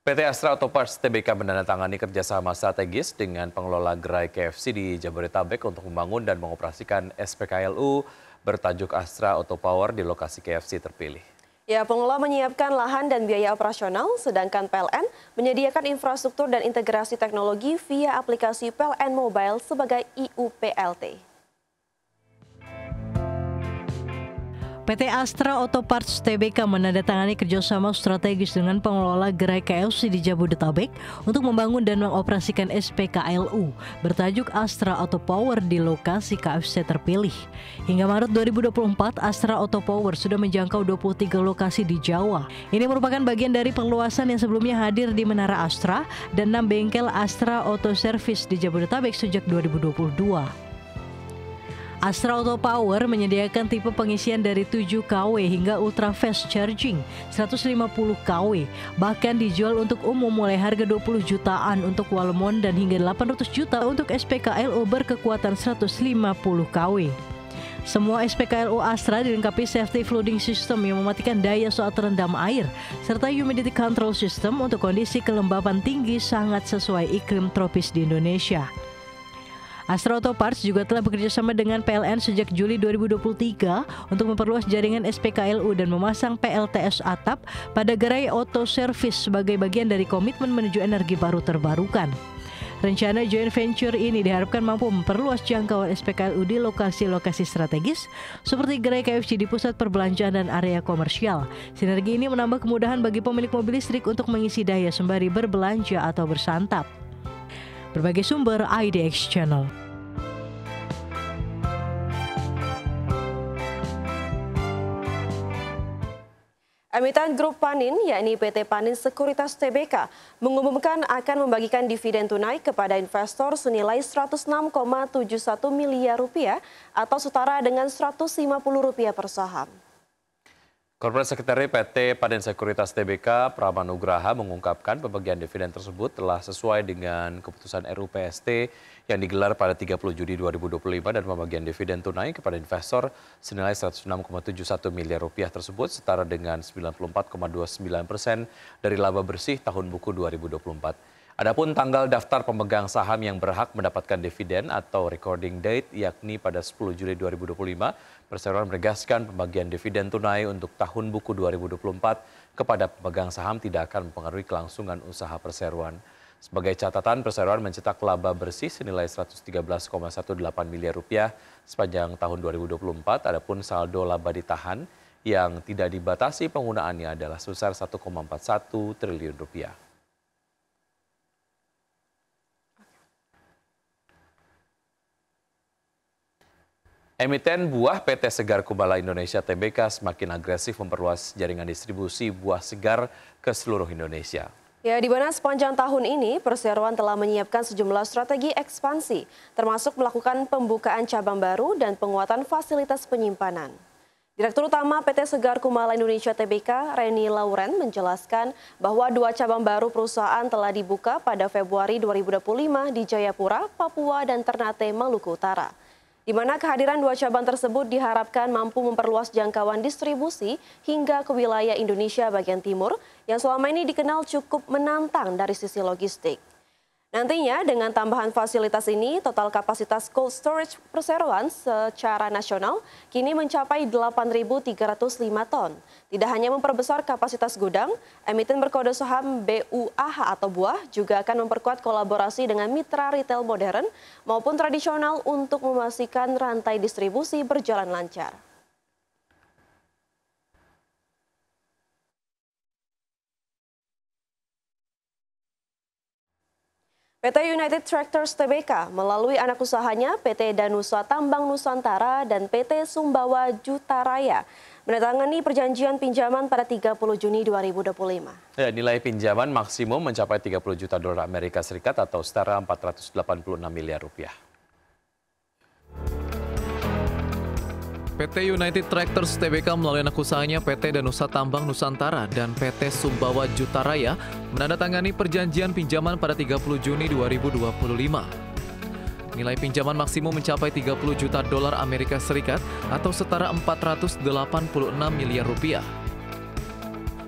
PT Astra Auto Parts Tbk menandatangani kerjasama strategis dengan pengelola gerai KFC di Jabodetabek untuk membangun dan mengoperasikan SPKLU bertajuk Astra Auto Power di lokasi KFC terpilih. Ya, pengelola menyiapkan lahan dan biaya operasional, sedangkan PLN menyediakan infrastruktur dan integrasi teknologi via aplikasi PLN Mobile sebagai IUPLT. PT Astra Auto Parts Tbk menandatangani kerjasama strategis dengan pengelola gerai KFC di Jabodetabek untuk membangun dan mengoperasikan SPKLU bertajuk Astra Auto Power di lokasi KFC terpilih. Hingga Maret 2024, Astra Auto Power sudah menjangkau 23 lokasi di Jawa. Ini merupakan bagian dari perluasan yang sebelumnya hadir di Menara Astra dan 6 bengkel Astra Auto Service di Jabodetabek sejak 2022. Astra Auto Power menyediakan tipe pengisian dari 7 kW hingga ultra fast charging 150 kW. Bahkan dijual untuk umum mulai harga 20 jutaan untuk Walmon dan hingga 800 juta untuk SPKLU berkekuatan 150 kW. Semua SPKLU Astra dilengkapi safety flooding system yang mematikan daya saat terendam air, serta humidity control system untuk kondisi kelembapan tinggi sangat sesuai iklim tropis di Indonesia. Astra Auto Parts juga telah bekerjasama dengan PLN sejak Juli 2023 untuk memperluas jaringan SPKLU dan memasang PLTS atap pada gerai auto service sebagai bagian dari komitmen menuju energi baru terbarukan. Rencana joint venture ini diharapkan mampu memperluas jangkauan SPKLU di lokasi-lokasi strategis seperti gerai KFC di pusat perbelanjaan dan area komersial. Sinergi ini menambah kemudahan bagi pemilik mobil listrik untuk mengisi daya sembari berbelanja atau bersantap. Berbagai sumber IDX Channel. Emiten Grup Panin, yakni PT Panin Sekuritas Tbk, mengumumkan akan membagikan dividen tunai kepada investor senilai Rp106,71 miliar atau setara dengan Rp150 per saham. Corporate Secretary PT Panin Sekuritas Tbk, Pramanugraha mengungkapkan pembagian dividen tersebut telah sesuai dengan keputusan RUPST yang digelar pada 30 Juni 2025 dan pembagian dividen tunai kepada investor senilai Rp106,71 miliar tersebut setara dengan 94,29% dari laba bersih tahun buku 2024. Adapun tanggal daftar pemegang saham yang berhak mendapatkan dividen atau recording date yakni pada 10 Juli 2025, perseroan menegaskan pembagian dividen tunai untuk tahun buku 2024 kepada pemegang saham tidak akan mempengaruhi kelangsungan usaha perseroan. Sebagai catatan, perseroan mencetak laba bersih senilai Rp113,18 miliar sepanjang tahun 2024, adapun saldo laba ditahan yang tidak dibatasi penggunaannya adalah sebesar Rp1,41 triliun. Emiten buah PT Segar Kubala Indonesia Tbk semakin agresif memperluas jaringan distribusi buah segar ke seluruh Indonesia. Ya, di mana sepanjang tahun ini perseroan telah menyiapkan sejumlah strategi ekspansi, termasuk melakukan pembukaan cabang baru dan penguatan fasilitas penyimpanan. Direktur Utama PT Segar Kumala Indonesia Tbk, Reni Lauren, menjelaskan bahwa 2 cabang baru perusahaan telah dibuka pada Februari 2025 di Jayapura, Papua, dan Ternate, Maluku Utara. Di mana kehadiran 2 cabang tersebut diharapkan mampu memperluas jangkauan distribusi hingga ke wilayah Indonesia bagian timur yang selama ini dikenal cukup menantang dari sisi logistik. Nantinya dengan tambahan fasilitas ini, total kapasitas cold storage perseroan secara nasional kini mencapai 8.305 ton. Tidak hanya memperbesar kapasitas gudang, emiten berkode saham BUAH atau buah juga akan memperkuat kolaborasi dengan mitra retail modern maupun tradisional untuk memastikan rantai distribusi berjalan lancar. PT United Tractors Tbk melalui anak usahanya PT Danusa Tambang Nusantara dan PT Sumbawa Jutaraya menandatangani perjanjian pinjaman pada 30 Juni 2025. Ya, nilai pinjaman maksimum mencapai 30 juta dolar Amerika Serikat atau setara 486 miliar rupiah. PT United Tractors Tbk melalui anak usahanya PT Danusa Tambang Nusantara dan PT Sumbawa Jutaraya menandatangani perjanjian pinjaman pada 30 Juni 2025. Nilai pinjaman maksimum mencapai 30 juta dolar Amerika Serikat atau setara 486 miliar rupiah.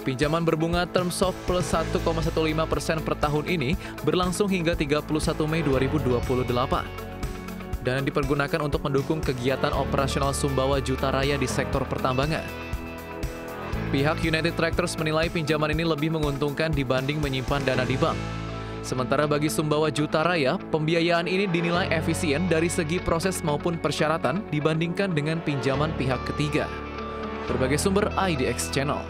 Pinjaman berbunga term SOF plus 1,15% per tahun ini berlangsung hingga 31 Mei 2028. Dana dipergunakan untuk mendukung kegiatan operasional Sumbawa Jutaraya di sektor pertambangan. Pihak United Tractors menilai pinjaman ini lebih menguntungkan dibanding menyimpan dana di bank. Sementara bagi Sumbawa Jutaraya, pembiayaan ini dinilai efisien dari segi proses maupun persyaratan dibandingkan dengan pinjaman pihak ketiga. Berbagai sumber IDX Channel.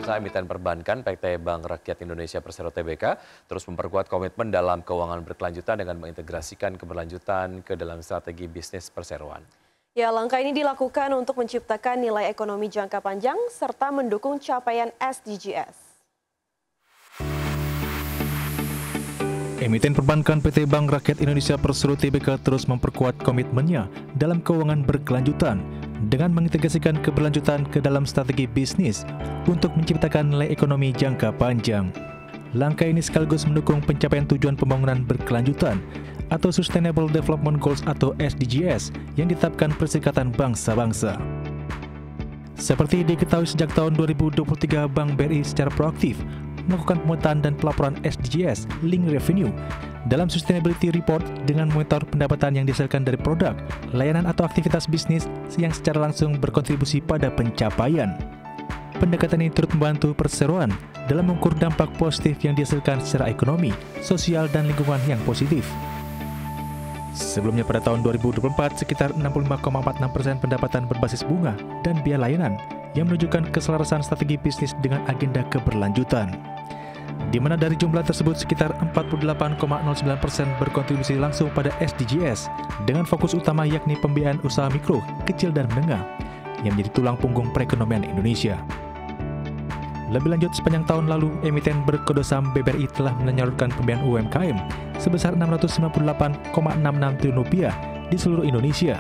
Emiten perbankan PT Bank Rakyat Indonesia Persero Tbk terus memperkuat komitmen dalam keuangan berkelanjutan dengan mengintegrasikan keberlanjutan ke dalam strategi bisnis perseroan. Ya, langkah ini dilakukan untuk menciptakan nilai ekonomi jangka panjang serta mendukung capaian SDGs. Emiten perbankan PT Bank Rakyat Indonesia Persero Tbk terus memperkuat komitmennya dalam keuangan berkelanjutan dengan mengintegrasikan keberlanjutan ke dalam strategi bisnis untuk menciptakan nilai ekonomi jangka panjang. Langkah ini sekaligus mendukung pencapaian tujuan pembangunan berkelanjutan atau Sustainable Development Goals atau SDGs yang ditetapkan Perserikatan Bangsa-Bangsa. Seperti diketahui sejak tahun 2023, Bank BRI secara proaktif melakukan pemetaan dan pelaporan SDGs link revenue dalam Sustainability Report dengan memonitor pendapatan yang dihasilkan dari produk, layanan atau aktivitas bisnis yang secara langsung berkontribusi pada pencapaian. Pendekatan ini turut membantu perseroan dalam mengukur dampak positif yang dihasilkan secara ekonomi, sosial, dan lingkungan yang positif. Sebelumnya pada tahun 2024, sekitar 65,46% pendapatan berbasis bunga dan biaya layanan yang menunjukkan keselarasan strategi bisnis dengan agenda keberlanjutan. Di mana dari jumlah tersebut sekitar 48,09% berkontribusi langsung pada SDGs dengan fokus utama yakni pembiayaan usaha mikro, kecil, dan menengah yang menjadi tulang punggung perekonomian Indonesia. Lebih lanjut, sepanjang tahun lalu, emiten berkode saham BBRI telah menyalurkan pembiayaan UMKM sebesar Rp698,66 triliun di seluruh Indonesia,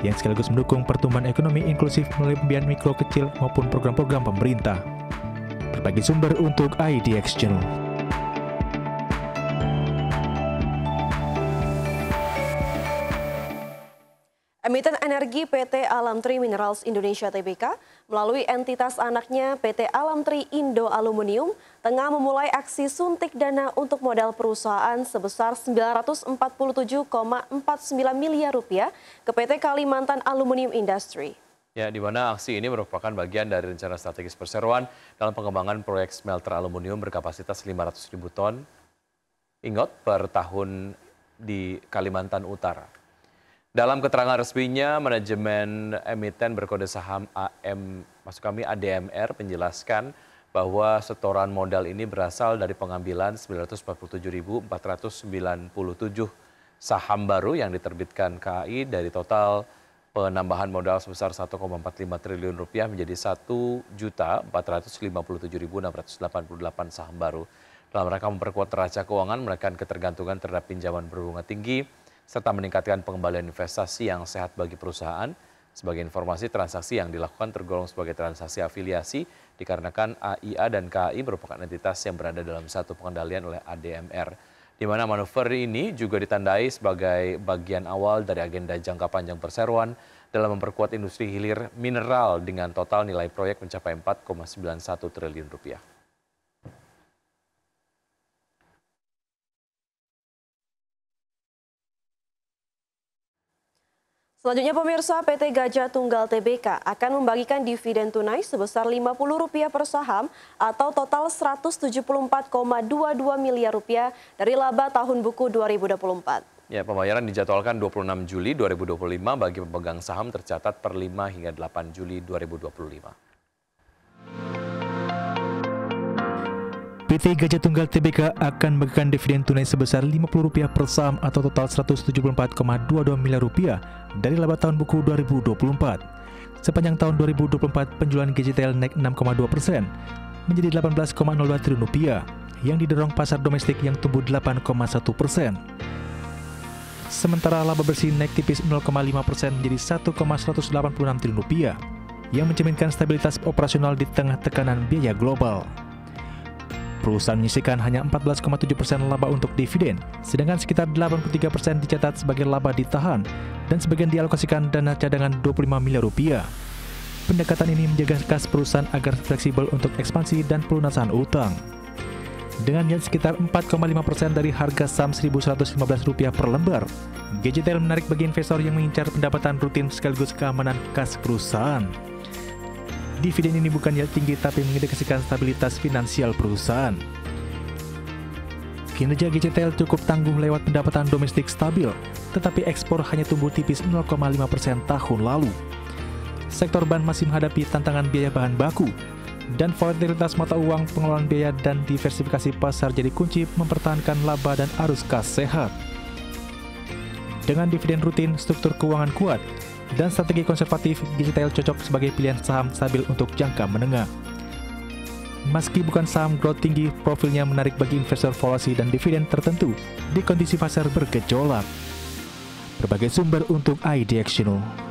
yang sekaligus mendukung pertumbuhan ekonomi inklusif melalui pembiayaan mikro, kecil, maupun program-program pemerintah. Berbagi sumber untuk IDX Channel. Emiten energi PT Alamtri Minerals Indonesia Tbk melalui entitas anaknya PT Alamtri Indo Aluminium tengah memulai aksi suntik dana untuk modal perusahaan sebesar Rp947,49 miliar ke PT Kalimantan Aluminium Industry. Ya, di mana aksi ini merupakan bagian dari rencana strategis perseroan dalam pengembangan proyek smelter aluminium berkapasitas 500.000 ton ingot per tahun di Kalimantan Utara. Dalam keterangan resminya, manajemen emiten berkode saham ADMR menjelaskan bahwa setoran modal ini berasal dari pengambilan 947.497 saham baru yang diterbitkan KAI dari total penambahan modal sebesar Rp1,45 triliun menjadi 1.457.688 saham baru. Dalam rangka memperkuat neraca keuangan, menekan ketergantungan terhadap pinjaman berbunga tinggi, serta meningkatkan pengembalian investasi yang sehat bagi perusahaan. Sebagai informasi, transaksi yang dilakukan tergolong sebagai transaksi afiliasi dikarenakan AIA dan KAI merupakan entitas yang berada dalam satu pengendalian oleh ADMR, di mana manuver ini juga ditandai sebagai bagian awal dari agenda jangka panjang perseroan dalam memperkuat industri hilir mineral dengan total nilai proyek mencapai Rp4,91 triliun. Selanjutnya pemirsa, PT Gajah Tunggal Tbk akan membagikan dividen tunai sebesar Rp50 per saham atau total Rp174,22 miliar dari laba tahun buku 2024. Ya, pembayaran dijadwalkan 26 Juli 2025 bagi pemegang saham tercatat per 5 hingga 8 Juli 2025. PT Gajah Tunggal Tbk akan membagikan dividen tunai sebesar Rp50 per saham atau total Rp174,22 miliar dari laba tahun buku 2024. Sepanjang tahun 2024, penjualan GJTL naik 6,2% menjadi Rp18,02 triliun yang didorong pasar domestik yang tumbuh 8,1%. Sementara laba bersih naik tipis 0,5% menjadi Rp1,186 triliun yang mencerminkan stabilitas operasional di tengah tekanan biaya global. Perusahaan menyisihkan hanya 14,7% laba untuk dividen, sedangkan sekitar 83% dicatat sebagai laba ditahan dan sebagian dialokasikan dana cadangan Rp25 miliar. Pendekatan ini menjaga kas perusahaan agar fleksibel untuk ekspansi dan pelunasan utang. Dengan yield sekitar 4,5% dari harga saham Rp1.115 per lembar, GJTL menarik bagi investor yang mengincar pendapatan rutin sekaligus keamanan kas perusahaan. Dividen ini bukan yield tinggi tapi mengindikasikan stabilitas finansial perusahaan. Kinerja GJTL cukup tangguh lewat pendapatan domestik stabil, tetapi ekspor hanya tumbuh tipis 0,5% tahun lalu. Sektor ban masih menghadapi tantangan biaya bahan baku, dan volatilitas mata uang, pengelolaan biaya, dan diversifikasi pasar jadi kunci mempertahankan laba dan arus kas sehat. Dengan dividen rutin, struktur keuangan kuat, dan strategi konservatif, GJTL cocok sebagai pilihan saham stabil untuk jangka menengah. Meski bukan saham growth tinggi, profilnya menarik bagi investor volasi dan dividen tertentu di kondisi pasar bergejolak. Berbagai sumber untuk IDX Channel.